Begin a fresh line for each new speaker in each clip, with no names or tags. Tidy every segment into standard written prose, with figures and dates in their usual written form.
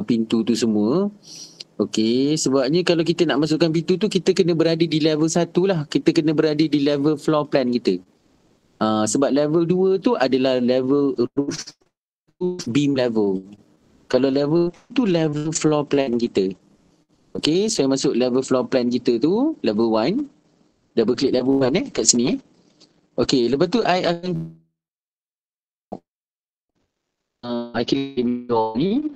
pintu tu semua. Okey, sebabnya kalau kita nak masukkan pintu tu, kita kena berada di level 1 lah. Kita kena berada di level floor plan kita. Sebab level 2 tu adalah level roof beam level. Kalau level tu level floor plan kita. Okey, saya masuk level floor plan kita tu, level 1. Double click level 1 kat sini. Okey, lepas tu I akan I klik door ni.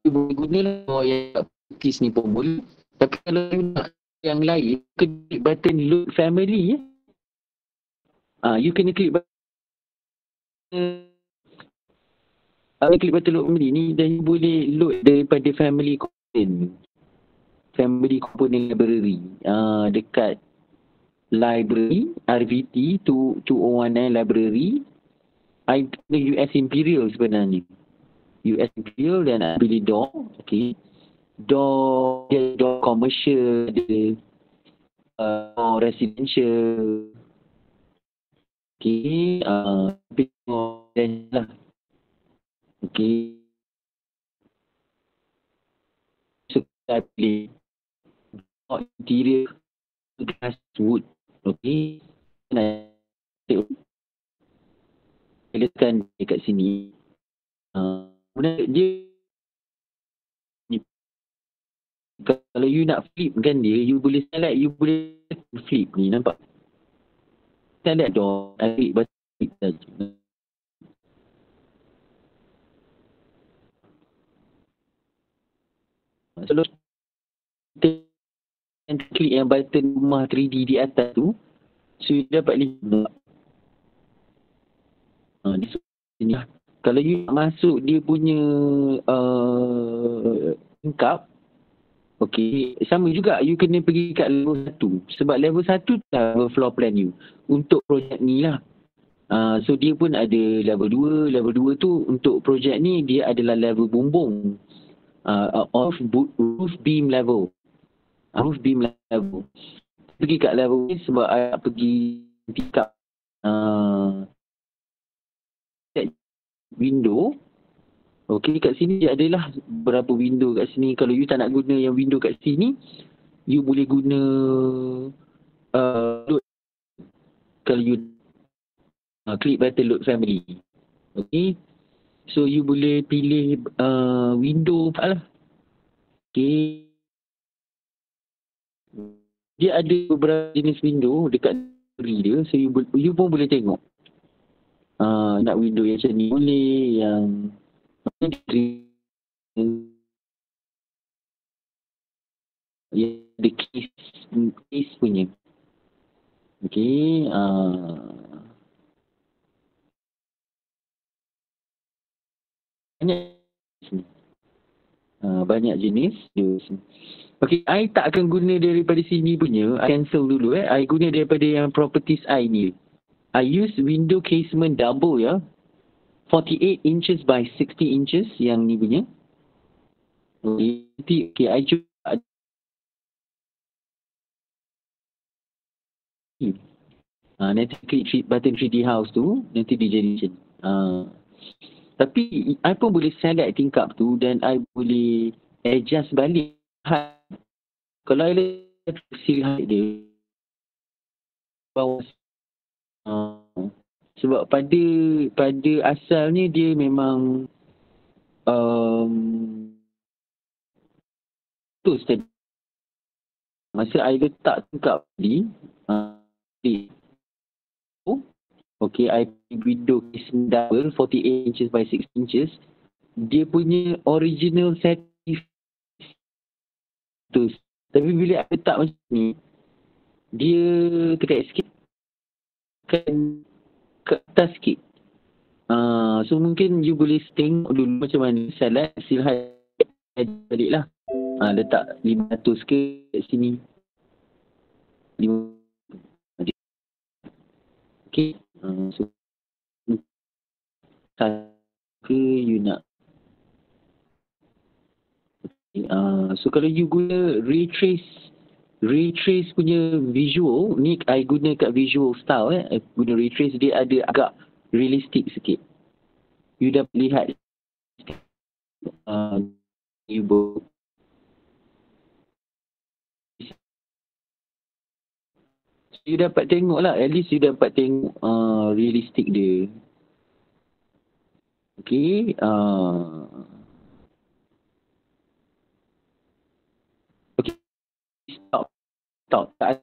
You boleh guna door yang kat cookies ni pun boleh. Tapi kalau you nak yang lain, klik button load family. You kena klik button klik button load family ni dan you boleh load daripada family component. Family component library. Dekat library RVT 2019 library. I guna US Imperial sebenarnya. US Imperial dan I pilih door. Okay. Door commercial, door residential. Okay. Door lah. Okay. So, I pilih door interior glass wood. Okay. Letakkan dekat sini. Kemudian dia kalau you nak flip kan dia, you boleh select, you boleh flip ni, nampak? Select door, klik button flip saja. Kalau kita klik yang button rumah 3D di atas tu, so you dapat lihat. Di sini lah. Kalau you nak masuk dia punya tingkap, okey, sama juga you kena pergi kat level 1. Sebab level 1 tu level floor plan you untuk projek ni lah. So dia pun ada level 2. Level 2 tu untuk projek ni dia adalah level bumbung. Roof beam level. Roof beam level. Pergi kat level ni sebab I nak pergi tingkap window. Okey, kat sini dia adalah beberapa window kat sini. Kalau you tak nak guna yang window kat sini, you boleh guna load. Kalau you klik button load family. Okey. So you boleh pilih window lah. Okey. Dia ada beberapa jenis window dekat dia. So you pun boleh tengok. Nak window yang macam ni boleh, yang the case punya. Okey. Banyak jenis. Okey, I tak akan guna daripada sini punya. I cancel dulu. I guna daripada yang properties I ni. I use window casement double ya. 48 inches by 60 inches yang ni punya. Okay, I cuba. Nanti klik button 3D house tu, nanti dia jadi macam ni. Tapi I pun boleh select tingkap tu dan I boleh adjust balik. Kalau I letak seal height dia bawah. Sebab pada asalnya dia memang tu step. Masa I letak tingkap tadi, okay, I window casement double 48 inches by 6 inches. Dia punya original set tu. Tapi bila I letak macam ni, dia terkait sikit. Kan ke atas sikit. So mungkin you boleh tengok dulu macam mana select seal height balik lah. Letak 500 ke kat sini. 500. Okay. So ke you nak. So kalau you guna ray trace punya visual ni, I guna kat visual style I guna ray trace, dia ada agak realistic sikit. You dapat lihat ibu. You dapat tengok lah. At least you dapat tengok realistik dia. Okay. Okay. Stop. Tak.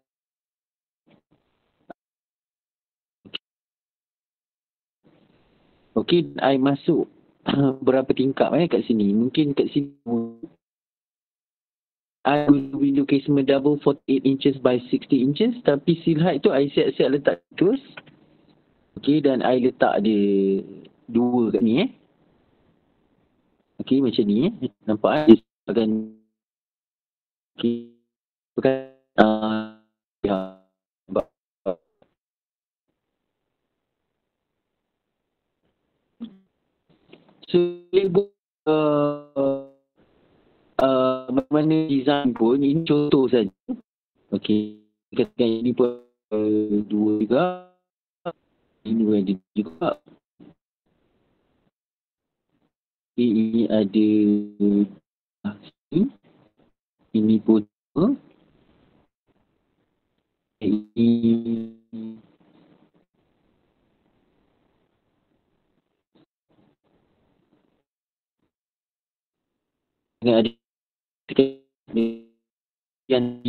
Okay. I masuk berapa tingkap kat sini. Mungkin kat sini I window casement double 48 inches by 60 inches. Tapi seal height tu I siap-siap letak terus. Okay, dan I letak dia 2 kat ni Okay, macam ni Nampak dia akan okay. Ya. So, mana design pun ini contoh saja. Okey, katakan ini pun 2 juga. Ini pun ada juga. Ini ada ini pun ini ada yang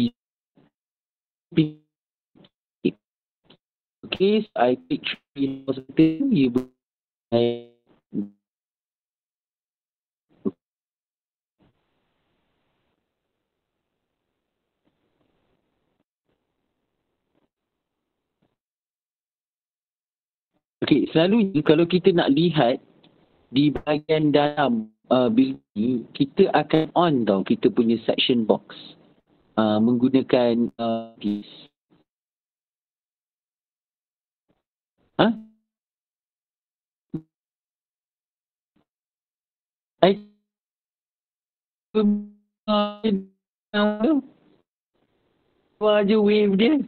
okay, so I pick 3 positive, you okay, selalu kalau kita nak lihat di bahagian dalam build ni, kita akan on tau kita punya section box menggunakan this. Apa je wave dia.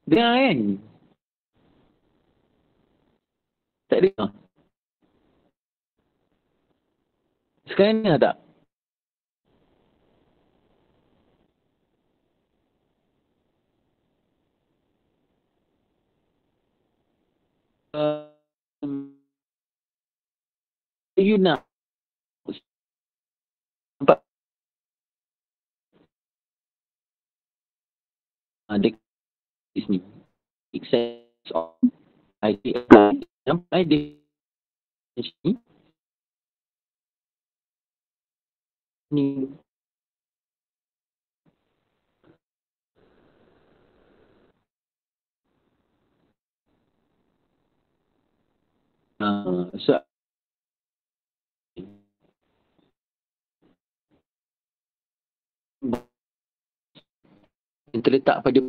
Dengar kan? Tak dengar. Sekarang dengar tak? You nak nampak dekat sini. Access on. ID apply. Nampak dia sini. Ni. So yang terletak pada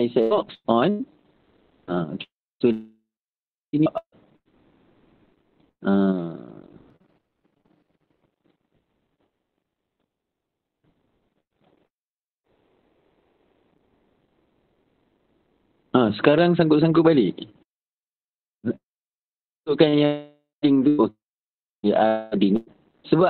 I set box on. So ini sekarang sangkut-sangkut balik. Masukkan yang tu. Ya, ading. Sebab